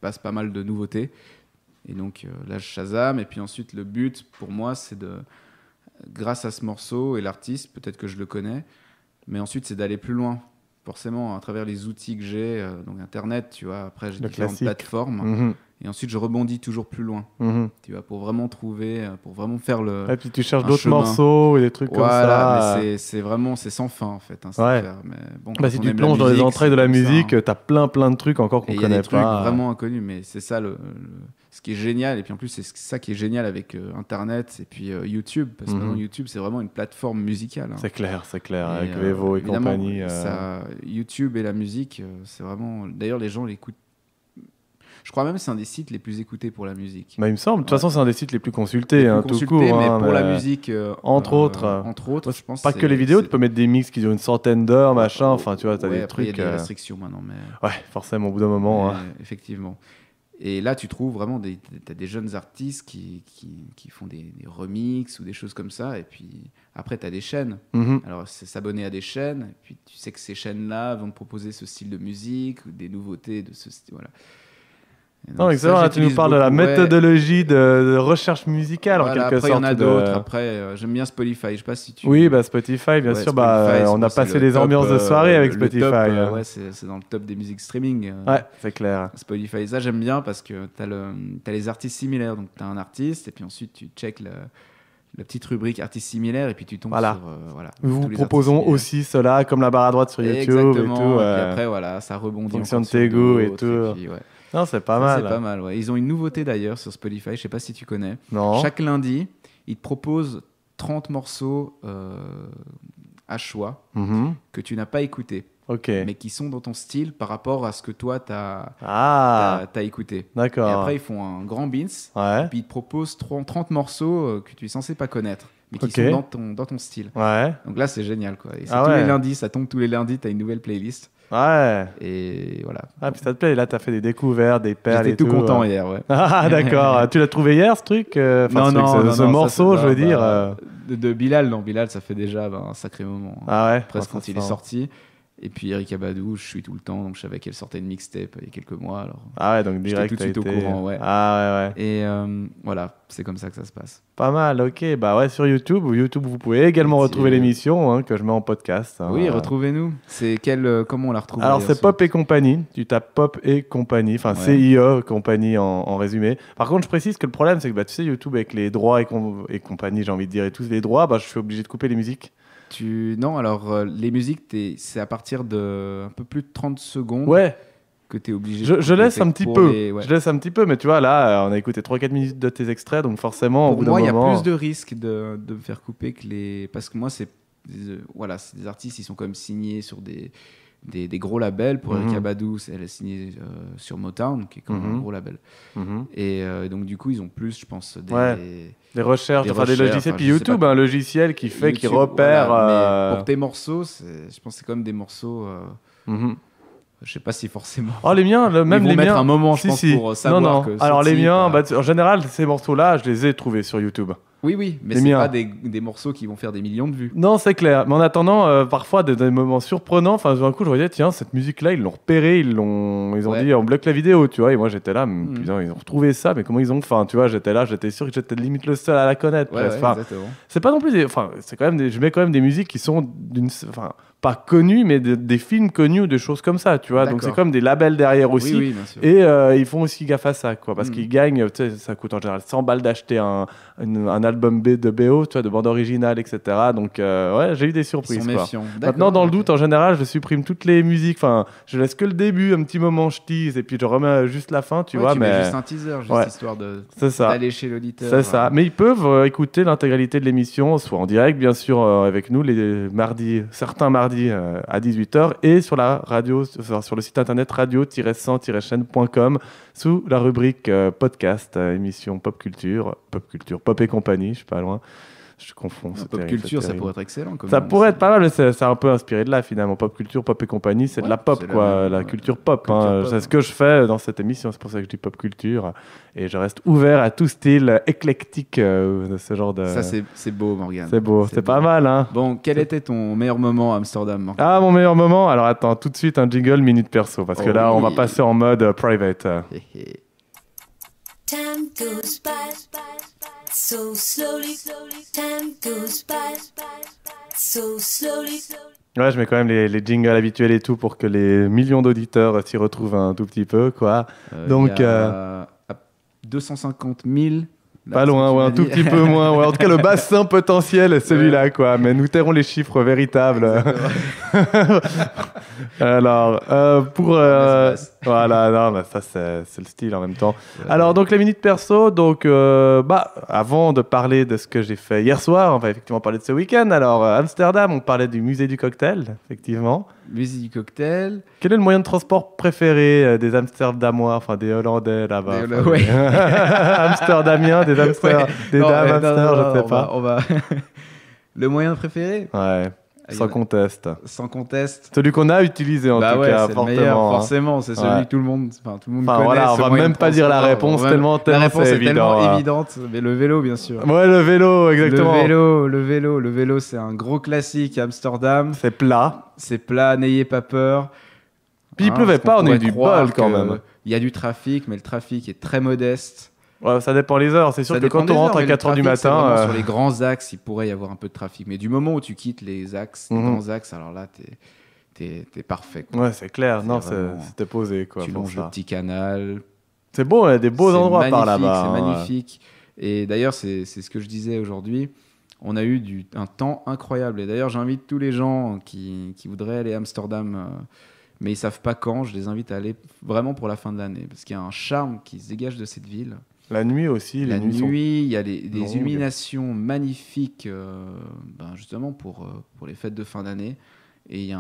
S2: passent pas mal de nouveautés. Et donc là, je Shazam. Et puis ensuite, le but pour moi, c'est grâce à ce morceau et l'artiste, peut-être que je le connais, mais ensuite, c'est d'aller plus loin. Forcément, à travers les outils que j'ai, donc Internet, tu vois. Après, j'ai différentes plateformes.
S1: Mm-hmm.
S2: Et ensuite, je rebondis toujours plus loin.
S1: Mm-hmm.
S2: Tu vois, pour vraiment trouver, pour vraiment faire le.
S1: Et puis tu cherches d'autres morceaux et des trucs comme ça.
S2: Voilà, mais c'est vraiment, c'est sans fin en fait. Hein,
S1: mais bon, si tu plonges dans les entrailles de la musique, t'as plein de trucs encore qu'on connaît pas.
S2: Il y a des trucs vraiment inconnus, mais c'est ça ce qui est génial. Et puis en plus, c'est ça qui est génial avec Internet et puis YouTube, parce que maintenant YouTube, c'est vraiment une plateforme musicale. Hein.
S1: C'est clair, avec Vevo et compagnie.
S2: YouTube et la musique, c'est vraiment. D'ailleurs, les gens l'écoutent. Je crois même que c'est un des sites les plus écoutés pour la musique.
S1: Bah, il me semble. De toute façon, c'est un des sites les plus consultés, tout court.
S2: Mais pour la musique,
S1: entre autres,
S2: je pense.
S1: Pas que les vidéos, tu peux mettre des mix qui durent une centaine d'heures, machin. Enfin, tu vois, t'as des trucs.
S2: Il y a des restrictions maintenant, mais.
S1: Ouais, forcément, au bout d'un moment.
S2: Effectivement. Et là, tu trouves vraiment t'as des jeunes artistes qui font des remixes ou des choses comme ça. Et puis après, tu as des chaînes.
S1: Mm-hmm.
S2: Alors, c'est s'abonner à des chaînes. Et puis, tu sais que ces chaînes-là vont te proposer ce style de musique ou des nouveautés de ce style. Voilà.
S1: Non, excellent. Tu nous parles de la méthodologie de recherche musicale, en quelque sorte.
S2: Après, il y en a d'autres. Après, j'aime bien Spotify. Je sais pas si tu.
S1: Oui, Spotify, bien sûr. Spotify, on a passé des ambiances de soirée avec Spotify.
S2: C'est dans le top des musiques streaming.
S1: Ouais, c'est clair.
S2: Spotify, ça j'aime bien parce que t'as les artistes similaires. Donc t'as un artiste et puis ensuite tu check la petite rubrique artistes similaires et puis tu tombes sur.
S1: Nous vous proposons aussi cela, comme la barre à droite sur YouTube.
S2: Exactement.
S1: Et tout.
S2: Et puis après, ça rebondit. En
S1: fonction de tes goûts et tout. Non, c'est pas mal.
S2: C'est pas mal, ouais. Ils ont une nouveauté d'ailleurs sur Spotify, je sais pas si tu connais.
S1: Non.
S2: Chaque lundi, ils te proposent 30 morceaux à choix que tu n'as pas écoutés. Mais qui sont dans ton style par rapport à ce que toi t'as écouté.
S1: D'accord.
S2: Et après, ils font un grand beans, et puis ils te proposent 30 morceaux que tu es censé pas connaître, mais qui sont dans ton style.
S1: Ouais.
S2: Donc là, c'est génial, quoi. Et tous les lundis, ça tombe tous les lundis, t'as une nouvelle playlist.
S1: Ouais.
S2: Et voilà.
S1: Ah, puis ça te plaît, là, t'as fait des découvertes, des perles et tout.
S2: J'étais tout content hier, ouais.
S1: Ah, d'accord. Tu l'as trouvé hier, ce truc
S2: Non,
S1: ce morceau, je veux dire.
S2: De Bilal, non, Bilal, ça fait déjà un sacré moment.
S1: Ah ouais.
S2: Presque quand il est sorti. Et puis Erykah Badu, je suis tout le temps, donc je savais qu'elle sortait une mixtape il y a quelques mois. Alors
S1: ah ouais, donc direct,
S2: tout de suite au courant, ouais.
S1: Ah ouais.
S2: Et voilà, c'est comme ça que ça se passe.
S1: Pas mal, ok. Bah ouais, sur YouTube, vous pouvez également retrouver l'émission que je mets en podcast.
S2: Oui, retrouvez-nous. C'est comment on la retrouve?
S1: Alors c'est Pop et compagnie. Tu tapes Pop et compagnie, enfin CIE compagnie en résumé. Par contre, je précise que le problème, c'est que tu sais, YouTube avec les droits et compagnie, j'ai envie de dire, et tous les droits, je suis obligé de couper les musiques.
S2: Non, alors les musiques, c'est à partir de un peu plus de 30 secondes que tu es obligé
S1: je laisse un petit peu. Je laisse un petit peu, mais tu vois, là, on a écouté 3-4 minutes de tes extraits, donc forcément, au bout d'un moment...
S2: Pour moi, il y a plus de risques de me faire couper que les... Parce que moi, c'est des artistes, ils sont quand même signés sur des gros labels. Pour Erykah Badu, elle est signée sur Motown, qui est quand même un gros label. Et donc, du coup, ils ont plus, je pense,
S1: des recherches, des logiciels. Puis YouTube, un logiciel qui repère.
S2: Mais pour tes morceaux, je pense que c'est quand même des morceaux. Je sais pas si forcément.
S1: Oh, les miens, même les miens.
S2: Mettre un moment, je pense, pour savoir que.
S1: Alors, les miens, en général, ces morceaux-là, je les ai trouvés sur YouTube.
S2: Oui, mais c'est pas des morceaux qui vont faire des millions de vues.
S1: Non, c'est clair. Mais en attendant, parfois, des moments surprenants. Enfin, d'un coup, je me disais, tiens, cette musique-là, ils l'ont repérée, ils ont dit, on bloque la vidéo, tu vois. Et moi, j'étais là, putain, ils ont retrouvé ça, mais comment ils ont fait? Enfin, tu vois, j'étais sûr que j'étais limite le seul à la connaître. C'est pas non plus c'est quand même je mets quand même des musiques qui sont pas connus, mais des films connus ou des choses comme ça, tu vois. Donc c'est comme des labels derrière aussi.
S2: Oui, bien sûr.
S1: Et ils font aussi gaffe à ça, quoi, parce qu'ils gagnent, tu sais, ça coûte en général 100 balles d'acheter un album de BO, tu vois, de bande originale, etc. Donc j'ai eu des surprises.
S2: Ils sont méfiants.
S1: Maintenant, dans le doute, en général, je supprime toutes les musiques. Enfin, je laisse que le début, un petit moment, je tease, et puis je remets juste la fin, tu vois.
S2: Tu mets juste un teaser, juste histoire d'aller chez l'auditeur.
S1: C'est ça. Mais ils peuvent écouter l'intégralité de l'émission, soit en direct, bien sûr, avec nous, certains mardis mardi à 18h et sur la radio, sur le site internet radio-100-chaîne.com sous la rubrique podcast, émission pop culture, pop et compagnie, je suis pas loin. Je confonds.
S2: Pop culture, ça pourrait être excellent.
S1: Ça pourrait être pas mal, mais c'est un peu inspiré de là finalement. Pop culture, pop et compagnie, c'est de la pop, quoi. La culture pop. C'est ce que je fais dans cette émission, c'est pour ça que je dis pop culture. Et je reste ouvert à tout style éclectique de ce genre de.
S2: Ça, c'est beau, Morgane.
S1: C'est beau, c'est pas mal, hein.
S2: Bon, quel était ton meilleur moment à Amsterdam, Morgane?
S1: Ah, mon meilleur moment? Alors attends, tout de suite un jingle minute perso, parce que là, on va passer en mode private.
S5: Time goes by so slowly. Time goes by so slowly.
S1: Ouais, je mets quand même les jingles habituels et tout pour que les millions d'auditeurs s'y retrouvent un tout petit peu, quoi. Donc,
S2: y a 250 000.
S1: Pas loin, ouais, un tout petit peu moins. Ouais. En tout cas, le bassin potentiel est celui-là, quoi. Mais nous tairons les chiffres véritables. Alors, voilà, non, bah, ça c'est le style en même temps. Alors, donc les minutes perso. Donc, avant de parler de ce que j'ai fait hier soir, on va effectivement parler de ce week-end. Alors, Amsterdam, on parlait du musée du cocktail, effectivement.
S2: Musée du cocktail.
S1: Quel est le moyen de transport préféré des Amsterdamois, enfin des Hollandais là-bas,
S2: ouais.
S1: Amsterdamiens, des Amster,
S2: Ouais.
S1: des
S2: Non,
S1: dames
S2: non,
S1: Amster,
S2: non,
S1: je sais pas.
S2: On va... Le moyen préféré?
S1: Ouais, sans conteste.
S2: Sans conteste.
S1: Celui qu'on a utilisé en tout cas,
S2: c'est
S1: fortement.
S2: le meilleur, forcément, c'est celui
S1: Ouais.
S2: que tout le monde connaît.
S1: Voilà, on va même pas dire la réponse tellement
S2: la réponse
S1: c'est
S2: est
S1: évident.
S2: tellement évidente, mais le vélo, bien sûr.
S1: Ouais, le vélo, exactement.
S2: Le vélo, c'est un gros classique à Amsterdam.
S1: C'est plat.
S2: C'est plat, n'ayez pas peur.
S1: Puis il pleuvait pas, on a eu du bol quand même.
S2: Il y a du trafic, mais le trafic est très modeste.
S1: Ouais, ça dépend les heures. C'est sûr
S2: Ça
S1: que
S2: dépend
S1: quand
S2: des
S1: on rentre
S2: heures,
S1: à
S2: mais
S1: 4h du
S2: le trafic, c'est
S1: matin.
S2: vraiment sur les grands axes, il pourrait y avoir un peu de trafic. Mais du moment où tu quittes les axes, les grands axes, alors là, t'es parfait, quoi.
S1: Ouais, c'est clair. Non,
S2: vraiment-
S1: c'était posé, quoi.
S2: Tu
S1: pour
S2: longes
S1: ça.
S2: le petit canal.
S1: C'est beau, il y a des beaux
S2: C'est
S1: endroits par
S2: magnifique,
S1: là-bas.
S2: C'est
S1: hein.
S2: magnifique. Et d'ailleurs, c'est ce que je disais aujourd'hui. On a eu un temps incroyable. Et d'ailleurs, j'invite tous les gens qui voudraient aller à Amsterdam, mais ils savent pas quand. Je les invite à aller vraiment pour la fin de l'année, parce qu'il y a un charme qui se dégage de cette ville.
S1: La nuit aussi,
S2: La
S1: les nuits sont
S2: nuit, il y a des
S1: longues.
S2: illuminations magnifiques, justement pour les fêtes de fin d'année. Et il y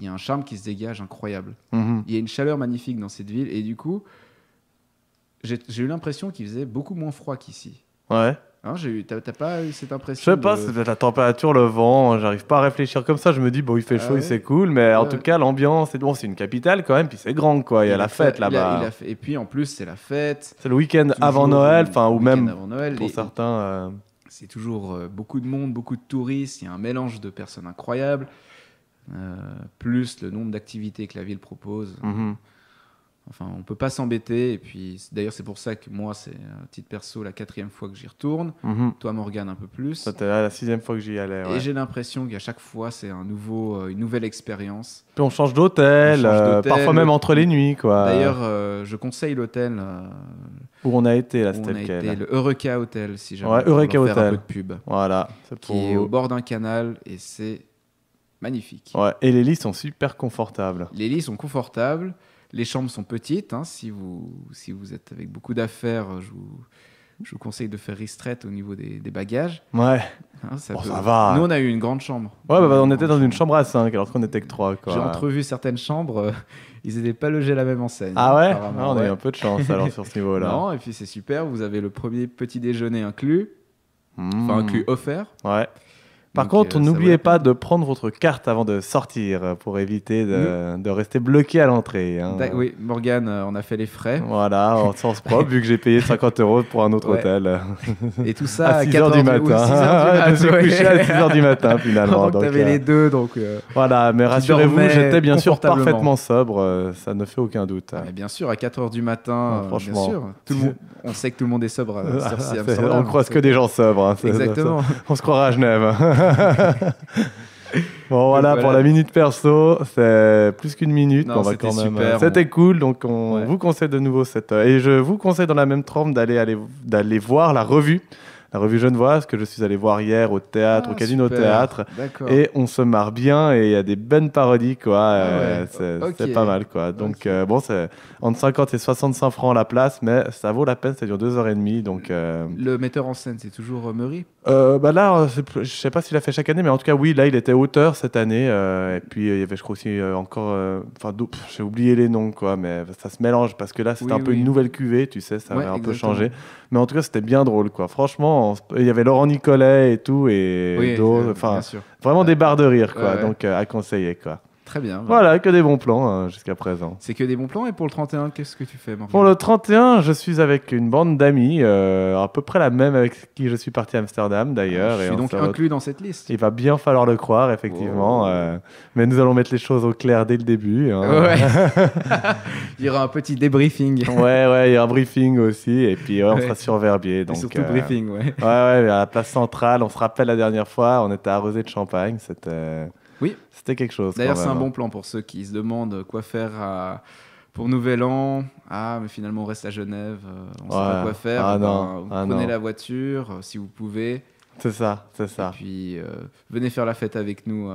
S2: a un charme qui se dégage incroyable.
S1: Mhm.
S2: Il y a une chaleur magnifique dans cette ville. Et du coup, j'ai eu l'impression qu'il faisait beaucoup moins froid qu'ici.
S1: Ouais.
S2: Hein, t'as pas eu cette
S1: Je
S2: impression
S1: sais pas, c'est peut-être la température, le vent, j'arrive pas à réfléchir comme ça, je me dis, bon, il fait chaud
S2: ouais.
S1: et c'est cool, mais en
S2: Ouais.
S1: tout cas, l'ambiance, c'est une capitale quand même, puis c'est grand, quoi, il y a la fête là-bas.
S2: Et puis en plus, c'est la fête.
S1: C'est le week-end
S2: Toujours
S1: avant Noël,
S2: le
S1: enfin, ou
S2: week-end
S1: même
S2: avant Noël.
S1: pour certains.
S2: C'est toujours beaucoup de monde, beaucoup de touristes. Il y a un mélange de personnes incroyables. Plus le nombre d'activités que la ville propose.
S1: Mhm.
S2: Enfin, on peut pas s'embêter. Et puis, d'ailleurs, c'est pour ça que moi, c'est à titre perso la 4e fois que j'y retourne.
S1: Mhm.
S2: Toi, Morgane, un peu plus.
S1: C'était la 6e fois que j'y allais. Ouais.
S2: Et j'ai l'impression qu'à chaque fois, c'est une nouvelle expérience.
S1: Puis on change d'hôtel, parfois même entre les nuits, quoi.
S2: D'ailleurs, je conseille l'hôtel
S1: Où on a été, là,
S2: où
S1: c'était
S2: on a été,
S1: lequel
S2: le Eureka Hotel, si jamais
S1: Ouais,
S2: on veut
S1: Eureka
S2: leur faire un
S1: Hotel.
S2: peu de pub.
S1: Voilà, c'est pour
S2: Qui est au
S1: vous.
S2: bord d'un canal et c'est magnifique.
S1: Ouais, et les lits sont super confortables.
S2: Les lits sont confortables, les chambres sont petites. Hein, si vous êtes avec beaucoup d'affaires, je vous conseille de faire restraight au niveau des bagages.
S1: Ouais,
S2: Hein, ça
S1: va.
S2: Nous, on a eu une grande chambre.
S1: ouais on était dans une chambre à 5 alors qu'on était que 3. Quoi.
S2: J'ai entrevu certaines chambres, ils n'étaient pas logés à la même enseigne.
S1: Ah ouais,
S2: apparemment,
S1: On a eu
S2: ouais.
S1: un peu de chance alors sur ce niveau-là.
S2: Non, et puis c'est super, vous avez le premier petit déjeuner inclus, enfin inclus offert.
S1: Ouais. Par
S2: Donc,
S1: contre,
S2: ça
S1: n'oubliez
S2: vaut la
S1: pas de prendre votre carte avant de sortir pour éviter de rester bloqué à l'entrée. Hein.
S2: Oui, Morgane, on a fait les frais.
S1: Voilà, en sens propre, vu que j'ai payé 50 € pour un autre
S2: Ouais.
S1: hôtel.
S2: Et tout ça
S1: À 6 h du matin. Je me suis couché à 6 h du matin finalement.
S2: Donc t'avais les deux, donc...
S1: Voilà, mais rassurez-vous,
S2: dormais
S1: j'étais bien sûr
S2: confortablement.
S1: parfaitement sobre, ça ne fait aucun doute.
S2: Mais bien sûr, à 4h du matin,
S1: Franchement.
S2: bien sûr. Tout le monde, on sait que tout le monde est sobre à
S1: C'est-
S2: Amsterdam.
S1: on croise que des gens sobres. Hein,
S2: Exactement.
S1: on se croira à Genève. Bon voilà,
S2: voilà.
S1: pour la minute perso, c'est plus qu'une minute.
S2: Non,
S1: on va
S2: c'était
S1: quand même.
S2: super,
S1: C'était cool, donc on
S2: Ouais.
S1: vous conseille de nouveau cette. Et je vous conseille dans la même trempe d'aller voir la revue la revue Genevoise, que je suis allé voir hier au théâtre, au Casino
S2: super.
S1: Théâtre.
S2: D'accord.
S1: Et on se marre bien et il y a des bonnes parodies, quoi.
S2: Ouais.
S1: C'est
S2: Ok.
S1: pas mal, quoi. Donc,
S2: Ok.
S1: bon, c'est entre 50 et 65 francs la place, mais ça vaut la peine, ça dure 2h30. Donc,
S2: Le metteur en scène, c'est toujours Meury.
S1: bah là, je sais pas s'il a fait chaque année, mais en tout cas, oui, là, il était auteur cette année. Et puis, il y avait, je crois aussi, encore. Enfin, j'ai oublié les noms, quoi, mais ça se mélange parce que là, c'était
S2: Oui,
S1: un peu
S2: oui.
S1: une nouvelle cuvée, tu sais, ça
S2: Ouais,
S1: avait un peu
S2: exactement.
S1: changé. Mais en tout cas, c'était bien drôle, quoi. Franchement, il y avait Laurent Nicolet et tout, et
S2: Oui,
S1: d'autres. Enfin,
S2: bien sûr.
S1: vraiment des barres de rire, quoi.
S2: Ouais.
S1: Donc, à conseiller, quoi.
S2: Très bien.
S1: Voilà, que des bons plans jusqu'à présent.
S2: C'est que des bons plans. Et pour le 31, qu'est-ce que tu fais, Morgane?
S1: Pour le 31, je suis avec une bande d'amis, à peu près la même avec qui je suis parti à Amsterdam d'ailleurs.
S2: Je
S1: et
S2: suis
S1: on
S2: donc
S1: se
S2: inclus dans cette liste.
S1: Il va bien falloir le croire, effectivement.
S2: Oh.
S1: Mais nous allons mettre les choses au clair dès le début. Hein.
S2: Ouais. Il y aura un petit débriefing.
S1: Ouais, il y a un briefing aussi. Et puis, on
S2: Ouais.
S1: sera sur Verbier.
S2: Et
S1: Donc,
S2: surtout briefing, ouais.
S1: Ouais, à la place centrale. On se rappelle la dernière fois, on était arrosé de champagne. C'était quelque chose.
S2: D'ailleurs,
S1: quand
S2: c'est un
S1: même.
S2: bon plan pour ceux qui se demandent quoi faire pour Nouvel An. Ah, mais finalement, on reste à Genève. On sait pas
S1: Ouais.
S2: quoi faire.
S1: Ah
S2: Eh ben,
S1: non.
S2: vous
S1: Ah
S2: prenez
S1: non.
S2: la voiture, si vous pouvez.
S1: C'est ça.
S2: Et puis, venez faire la fête avec nous.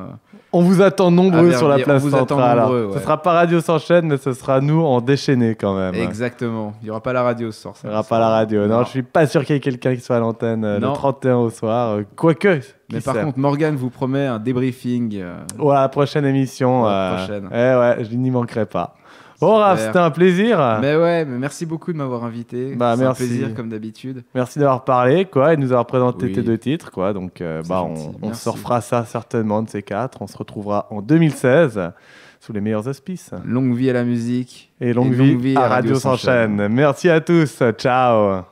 S1: On vous attend nombreux
S2: À
S1: sur la
S2: Verbier,
S1: place
S2: on vous attend
S1: centrale.
S2: nombreux,
S1: Ce
S2: ouais.
S1: sera pas Radio s'enchaîne, mais ce sera nous en déchaîné quand même.
S2: Exactement. Il n'y aura pas la radio ce soir.
S1: Il n'y aura pas la radio. Non, je suis pas sûr qu'il y ait quelqu'un qui soit à l'antenne le
S2: Non.
S1: 31 au soir. Quoique.
S2: Mais
S1: qui
S2: par
S1: sait.
S2: contre, Morgane vous promet un débriefing.
S1: Ouais, la prochaine émission.
S2: Pour la prochaine.
S1: Ouais, je n'y manquerai pas. Bon, Raph,
S2: Super.
S1: c'était un plaisir.
S2: Mais merci beaucoup de m'avoir invité.
S1: Bah,
S2: C'est un
S1: merci.
S2: plaisir comme d'habitude.
S1: Merci d'avoir parlé, quoi, et de nous avoir présenté
S2: Oui.
S1: tes 2 titres, quoi. Donc,
S2: gentil,
S1: on
S2: merci.
S1: se refera ça certainement de ces 4. On se retrouvera en 2016 sous les meilleurs auspices.
S2: Longue vie à la musique.
S1: Et longue vie à Radio s'enchaîne. Merci à tous. Ciao.